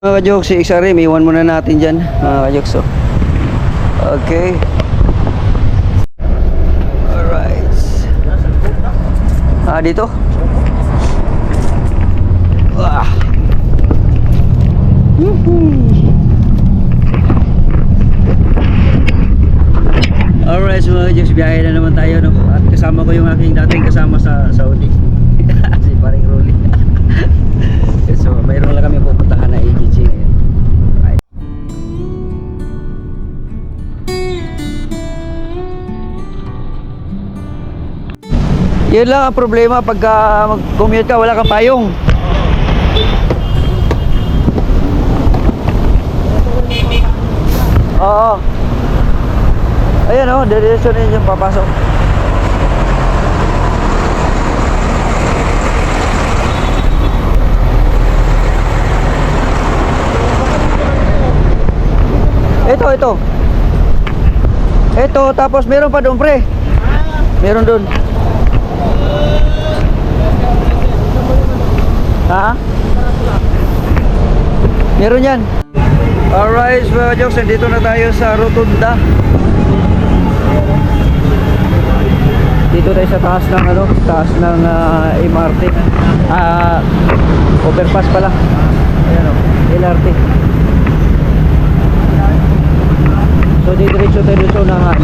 Mga ka-jokes, si XRM, iwan muna natin dyan mga ka-jokes. Oh. Okay. Alright. Dito. Wah. Alright, so mga ka-jokes, biyahe na naman tayo, no? At kasama ko yung aking dating kasama sa Saudi. Si paring Rolly. So mayroon lang kami pupuntahan na AGG ngayon. Right. Yun lang ang problema pagka mag-commute ka, wala kang payong. Oo. Ayan o, diretso na yun yung papasok. Ito, tapos meron pa doon, pre. Meron doon. Ha? Meron yan. Alright, mga jokes, dito na tayo sa Rotunda. Dito tayo sa taas ng taas ng MRT. Overpass pala. Ayan o, LRT. So diretso tayo sa unahan.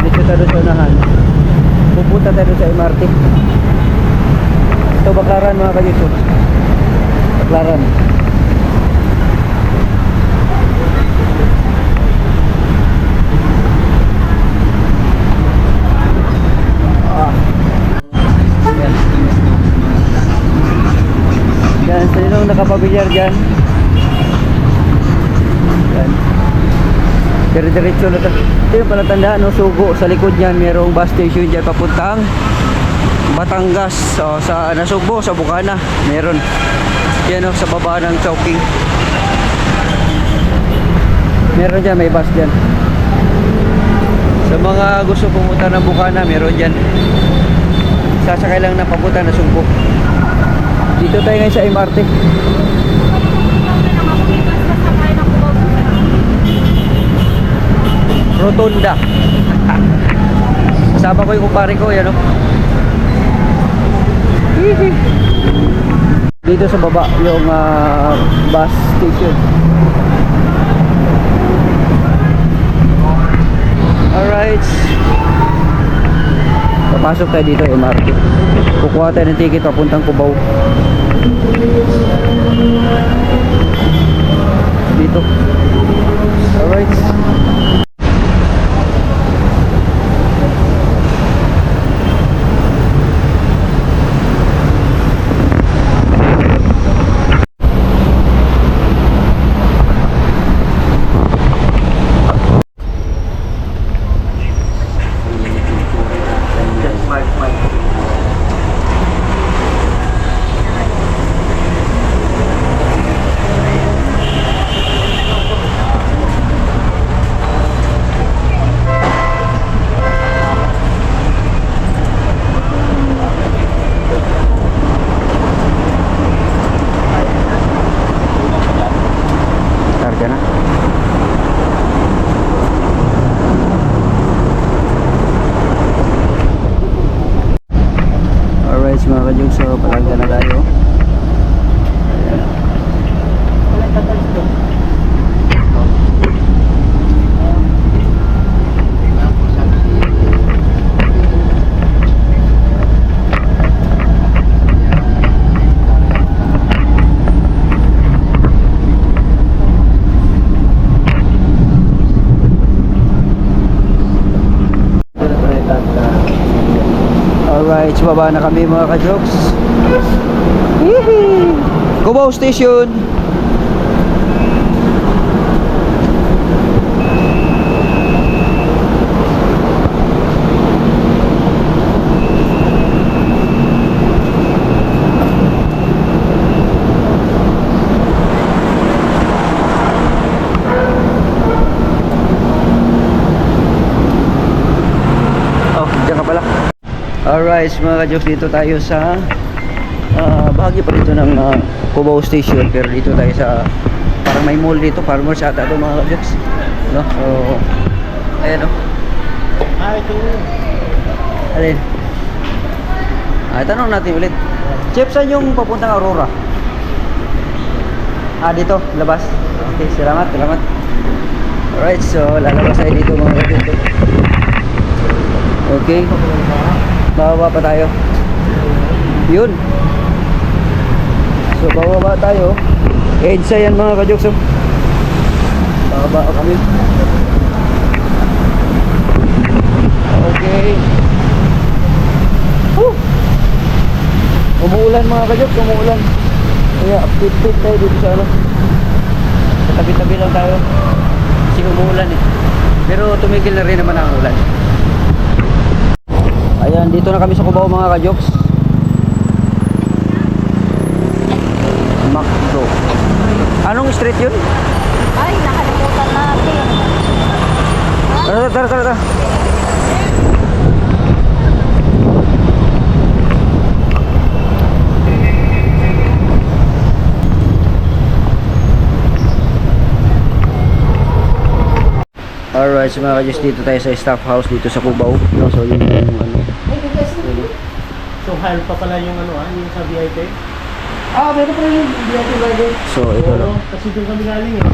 Diretso tayo sa unahan. Pupunta tayo sa MRT. Ito Baclaran mga ka-YouTube. Baclaran. Yan. Yan, sinong nakapabilyar dyan? Yan. Diretso na ito. Ito yung palatandaan, no? Sugo sa likod niyan, mayroong bus station dyan papuntang Batangas. So, sa Nasugbo, sa Bukana meron yan, no? Sa baba ng Chowking meron dyan, may bus dyan. Sa mga gusto pumunta ng Bukana, meron dyan. Sasakay lang na papunta na Nasugbo. Dito tayo ngayon sa MRT. Rotunda. Kasama ko yung kumpare ko, yan o. Dito sa baba yung bus station. Alright. Papasok tayo dito MRT. Kukuha tayo ng ticket papuntang Cubao. Dito. Alright. Mga ka-jokes, so palagda na tayo. Alright, baba na kami mga ka-jokes. Cubao Station. Alright mga ka-jokes, dito tayo sa bahagi pa rito ng Cubao Station, pero dito tayo sa parang may mall dito, Farmers ata ito mga kajoks, no? So ayan, no? Ito. Alin? Tanong natin ulit. Chef, saan yung papuntang Aurora? Dito, labas. Okay, salamat. Alright, so lalabas tayo dito mga kajoks. Okay. Bababa pa tayo. Yun. So bababa tayo. EDSA yan mga kajoks. Bababa kami. Okay. Umuulan mga kajoks, umuulan. Kaya update tayo dito sa ano. Sa tabi-tabi lang tayo. Kasi umuulan eh. Pero tumigil na rin naman ang ulan. Ayan, dito na kami sa Cubao mga kajoks. Macdo. Anong street yun? Ay, nakalimutan natin. Tara. Alright, so mga kajoks, dito tayo sa staff house dito sa Cubao. No? So yun yung ano. So, higher pa pala yung ano, yung sa VIP? Meron pa rin yung VIP rider. So ito Oo, lang. kasi doon kami galing eh.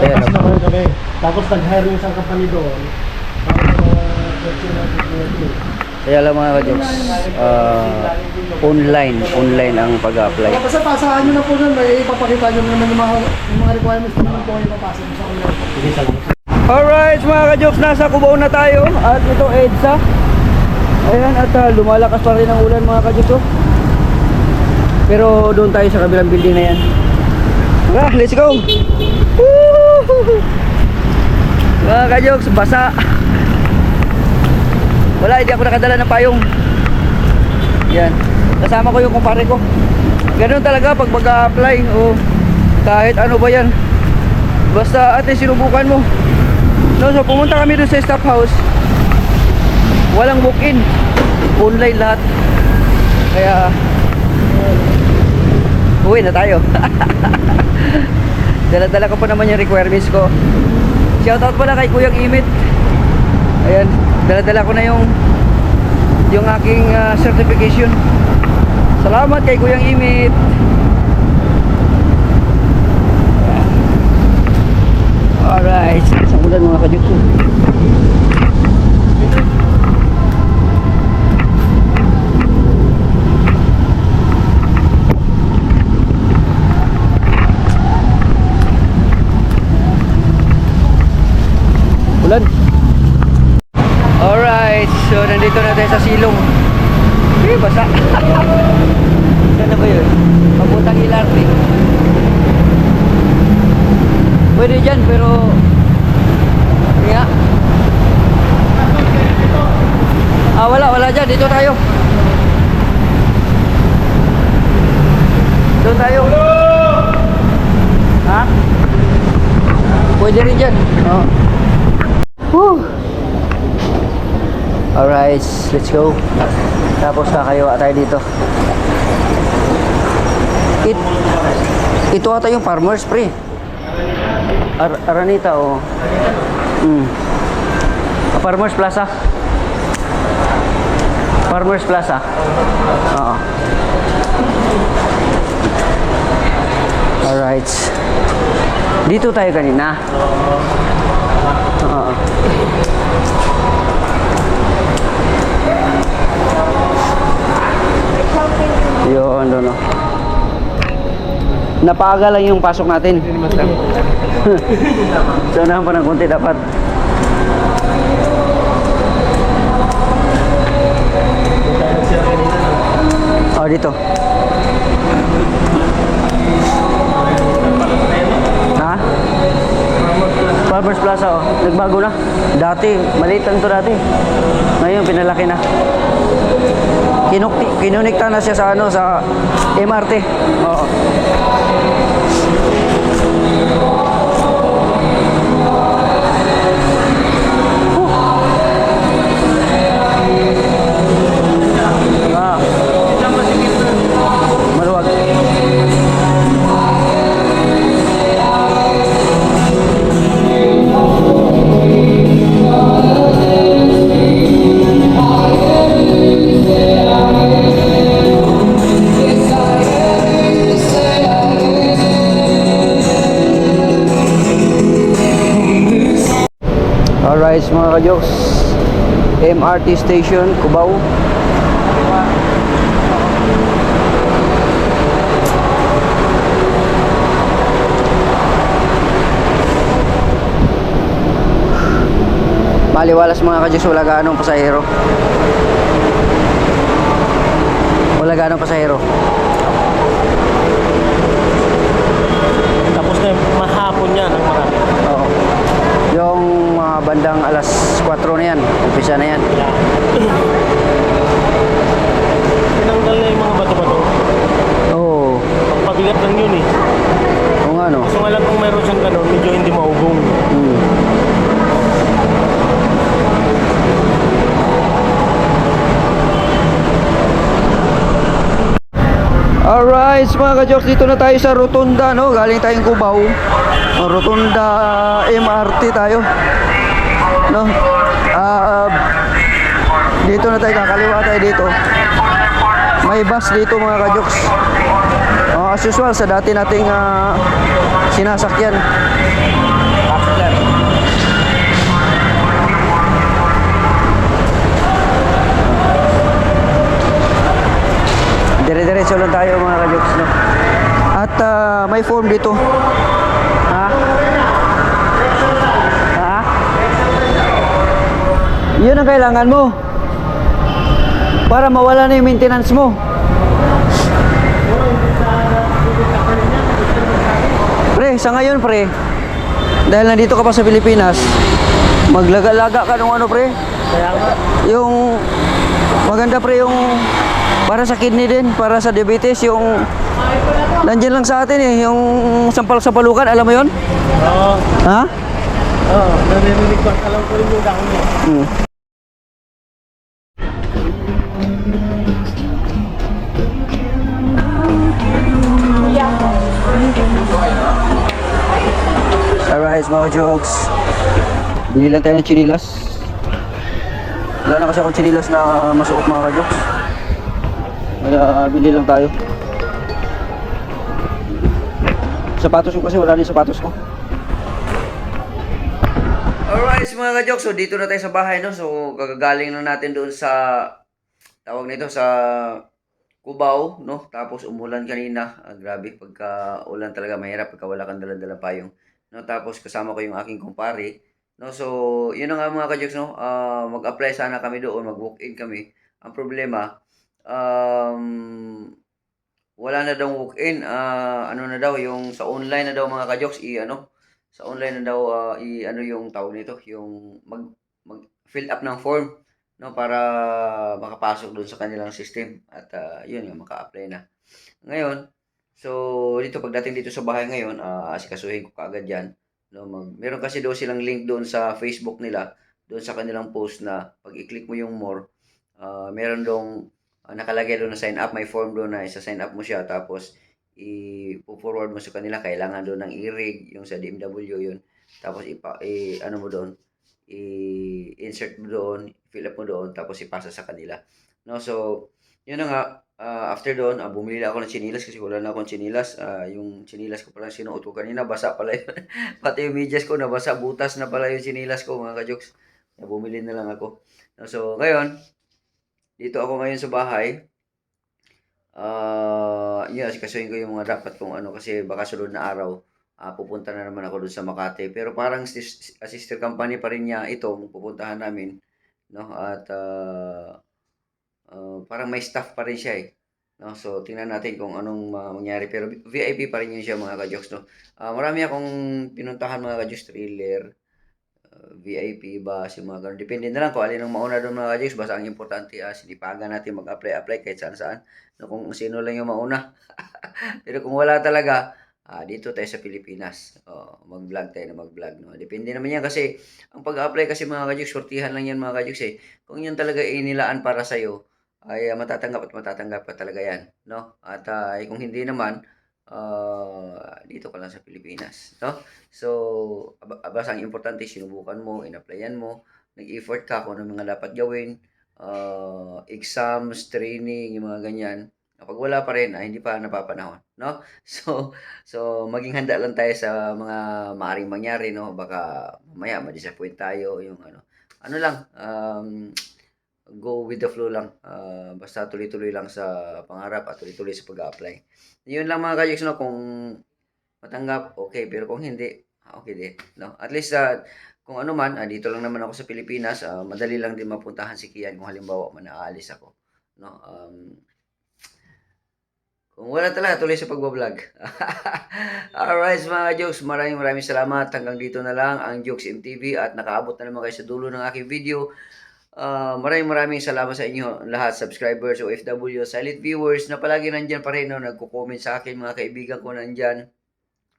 Ayan, Tapos naman kami. Tapos nag-hire yung isang company doon. Para sa mga question natin VIP. Kaya lang mga kajoks, online ang pag-apply. Basta pasahan nyo na po nun, may ipapakita nyo naman yung mga requirements na naman po kayo papasa sa online. Sige, salamat. Alright mga kajoks, nasa Cubao na tayo. At ito EDSA. Ayan, at lumalakas pa rin ang ulan mga kajoks. Pero doon tayo sa kabilang building na yan. Let's go! Woo! Mga kajoks, basa. Wala, hindi ako nakadala ng payong. Yan, kasama ko yung kumpare ko. Ganun talaga pag mag-a-apply o kahit ano ba yan, basta at least sinubukan mo. No, so pumunta kami doon sa staff house. Walang walk-in, online lahat. Kaya uwi na tayo. Dala-dala ko pa naman yung requirements ko. Shoutout pala kay Kuyang Imit. Ayan, dala-dala ko na yung aking certification. Salamat kay Kuyang Imit. Alright, sa ulan mga kajoks. Ulan. Alright, so nandito na tayo sa silong. Basa. Saan ba yun? Papuntang LRT. Pwede dyan, pero nga. Wala dyan. Dito tayo. Doon tayo. Ha? Pwede rin dyan. Oo. Alright, let's go. Tapos kakaliwa tayo dito. Ito ata yung Farmers pre. Aranita o Farmers Plaza. Farmers Plaza. Oo. Alright. Dito tayo kanina. Oo. Yun, doon. Napaaga lang yung pasok natin. So, unahan pa ng konti dapat. Dito. Ha? Farmers Plaza, nagbago na. Dati, maliit lang to dati. Ngayon, pinalaki na. Kinunikta na siya sa sa MRT. Oo. Maluwag. Alright mga kajoks, MRT station, Cubao. Maliwalas mga kajoks, wala ganong pasahero. Wala ganong pasahero. Tapos na mahapon yan ang marami. Oo. Yung mga bandang alas 4 na yan, umpisa na yan. Yeah. Tinanggal na yung mga bato-bato. Oo. Pagpabigat lang yun eh. Oo nga no. Gusto nga lang kung meron siyang ganun, medyo hindi maugong. Hmm. Alright mga ka-jokes, dito na tayo sa Rotunda, no? Galing tayong Cubao. Rotunda MRT tayo, no? Dito na tayo, kakaliwa tayo dito. May bus dito mga ka-jokes. As usual sa dati nating sinasakyan. Dire-diretso lang tayo mga ka-jokes, no? At may form dito. Ha? Ha? Yun ang kailangan mo para mawala na yung maintenance mo. Pre, sa ngayon pre, dahil nandito ka pa sa Pilipinas, maglaga-laga ka ng ano pre. Kaya nga, Yung maganda pre yung para sa kidney din, para sa diabetes, yung nandiyan lang sa atin eh, yung sampal sa palukan, alam mo yon? oo, Ha? naririnig ko, alam ko rin yung dahon niya. Hmm. Alright mga jokes, bili lang tayo ng chinilas. Wala na kasi akong chinilas na masuot mga ka-jokes. Kaya bili lang tayo. Sapatos ko kasi wala rin sapatos ko. Alright mga ka-jokes, so dito na tayo sa bahay, no? So kagagaling lang natin doon sa tawag nito sa Cubao, no? Tapos umulan kanina. Grabe, pagka ulan talaga mahirap pagka wala kang dala-dala payong. No, tapos kasama ko yung aking kumpare. No, so yun na nga mga ka-jokes, no. Mag-apply sana kami doon, mag-walk-in kami. Ang problema, wala na daw walk-in. Ano na daw yung sa online na daw mga ka-jokes, sa online na daw ano yung tawag nito, yung mag fill up ng form, no, para makapasok doon sa kanilang system at yun yung maka-apply na. Ngayon, so dito pagdating dito sa bahay ngayon, asikasuhin ko kaagad 'yan. No, meron kasi daw silang link doon sa Facebook nila, doon sa kanilang post na pag i-click mo yung more, meron dong nakalagay doon na sign up, may form doon na isa-sign up mo siya tapos i-forward mo sa kanila, kailangan doon ng i-rig yung sa DMW yun. Tapos ano mo doon, i-insert mo doon, fill up mo doon tapos ipasa sa kanila. No, so yun na nga. After doon, bumili ako ng chinilas kasi wala na akong chinilas. Yung chinilas ko pala sinuot ko kanina, basa pala yun. Pati yung medyas ko, nabasa, butas na pala yung chinilas ko mga ka-jokes. Bumili na lang ako. So, ngayon, dito ako ngayon sa bahay. Yun, asikasuhin ko yung mga dapat kong ano kasi baka sunod na araw, pupunta na naman ako doon sa Makati. Pero parang sister company pa rin niya ito, pupuntahan namin. No? At parang may staff pa rin siya eh. No? So, tingnan natin kung anong mangyari. Pero VIP pa rin yun siya mga ka-jokes. No? Marami akong pinuntahan mga ka-jokes, thriller, VIP ba, si mga ganun. Depende na lang kung alin ang mauna doon mga ka-jokes. Basta ang importante, sinipagan natin mag-apply kahit saan-saan. No? Kung sino lang yung mauna. Pero kung wala talaga, dito tayo sa Pilipinas. Mag-vlog tayo na mag-vlog. No? Depende naman yan kasi ang pag-apply kasi mga ka-jokes, sortihan lang yan mga ka-jokes eh. Kung yan talaga inilaan para sa'yo, ay matatanggap at matatanggap ka talaga yan, no? At kung hindi naman, dito ka lang sa Pilipinas, no? So, basta ang importante, sinubukan mo, in-applyan mo, nag-effort ka kung ano mga dapat gawin, exams, training, yung mga ganyan, Kapag wala pa rin, hindi pa napapanahon, no? So maging handa lang tayo sa mga maaaring mangyari, no? Baka mamaya ma-disappoint tayo, yung ano lang, go with the flow lang. Basta tuloy-tuloy lang sa pangarap at tuloy-tuloy sa pag-a-apply. Yun lang mga kayuks, no? Kung matanggap, okay. Pero kung hindi, okay din, no? At least, kung ano man, dito lang naman ako sa Pilipinas, madali lang din mapuntahan si Kian kung halimbawa man aalis ako, no? Kung wala talaga, tuloy sa pagbablog. Alright, mga jokes, maraming salamat. Hanggang dito na lang ang Jokes MTV at nakaabot na naman kayo sa dulo ng aking video. Maraming salamat sa inyo lahat, subscribers, OFW, silent viewers na palagi nandyan pa rin, no? Nagko-comment sa akin, mga kaibigan ko nandyan.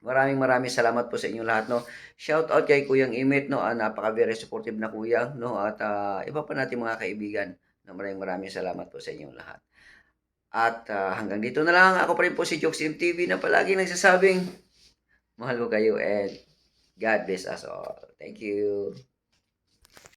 Maraming salamat po sa inyo lahat, no? Shout out kay Kuyang Imit, no? Napaka very supportive na kuya, no? At iba pa natin mga kaibigan. No? Maraming salamat po sa inyong lahat. At hanggang dito na lang, ako pa rin po si Jokes MTV na palagi nagsasabing, mahal ko kayo and God bless us all. Thank you.